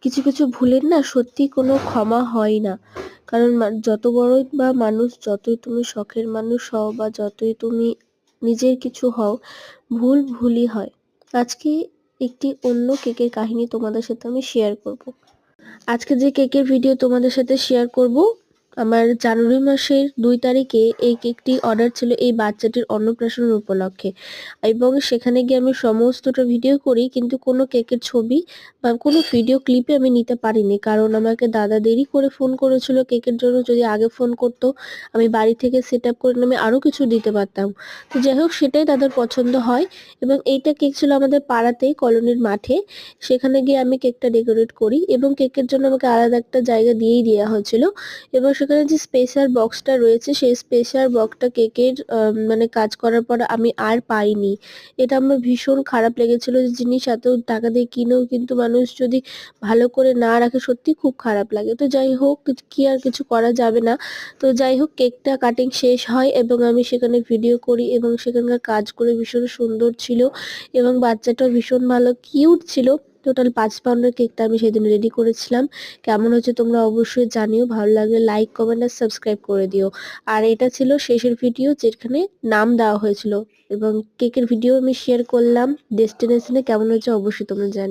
কিছু কিছু ভুলের না সত্যি কোনো ক্ষমা হয় না। কারণ যত বড়ই বা মানুষ, যতই তুমি শখের মানুষ হও বা যতই তুমি নিজের কিছু হও, ভুল ভুলই হয়। আজকে একটি অন্য কেকের কাহিনী তোমাদের সাথে আমি শেয়ার করব। আজকে যে কেকের ভিডিও তোমাদের সাথে শেয়ার করব, আমার জানুয়ারি মাসের 2 তারিখে এই কেকটি অর্ডার ছিল এই বাচ্চাটির অন্নপ্রাশনের উপলক্ষে, এবং সেখানে গিয়ে আমি সমস্তটা ভিডিও করি, কিন্তু কোনো কেকের ছবি বা কোনো ভিডিও ক্লিপে আমি নিতে পারিনি। কারণ আমাকে দাদা দেরি করে ফোন করেছিল কেকের জন্য। যদি আগে ফোন করতো আমি বাড়ি থেকে সেট আপ করে আমি আরও কিছু দিতে পারতাম। তো যাই হোক, সেটাই তাদের পছন্দ হয়। এবং এইটা কেক ছিল আমাদের পাড়াতেই, কলোনির মাঠে। সেখানে গিয়ে আমি কেকটা ডেকোরেট করি এবং কেকের জন্য আমাকে আলাদা একটা জায়গা দিয়েই দেওয়া হয়েছিল। এবং সেখানে যে স্পেশাল বক্সটা রয়েছে, সেই স্পেশাল বক্সটা কেকের মানে কাজ করার পর আমি আর পাইনি। এটা আমার ভীষণ খারাপ লেগেছিল যে জিনিস এত টাকা দিয়ে কিনেও কিন্তু মানুষ যদি ভালো করে না রাখে, সত্যি খুব খারাপ লাগে। তো যাই হোক, কি আর কিছু করা যাবে না। তো যাই হোক, কেকটা কাটিং শেষ হয় এবং আমি সেখানে ভিডিও করি এবং সেখানকার কাজগুলো ভীষণ সুন্দর ছিল এবং বাচ্চাটাও ভীষণ ভালো কিউট ছিল। টোটাল 5 পাউন্ডের কেকটা আমি সেদিন রেডি করেছিলাম। কেমন হয়েছে তোমরা অবশ্যই জানিও। ভালো লাগলে লাইক, কমেন্ট আর সাবস্ক্রাইব করে দিও। আর এটা ছিল শেষের ভিডিও যেখানে নাম দেওয়া হয়েছিল, এবং কেকের ভিডিও আমি শেয়ার করলাম। ডেস্টিনেশনে কেমন হয়েছে অবশ্যই তোমরা জানিও।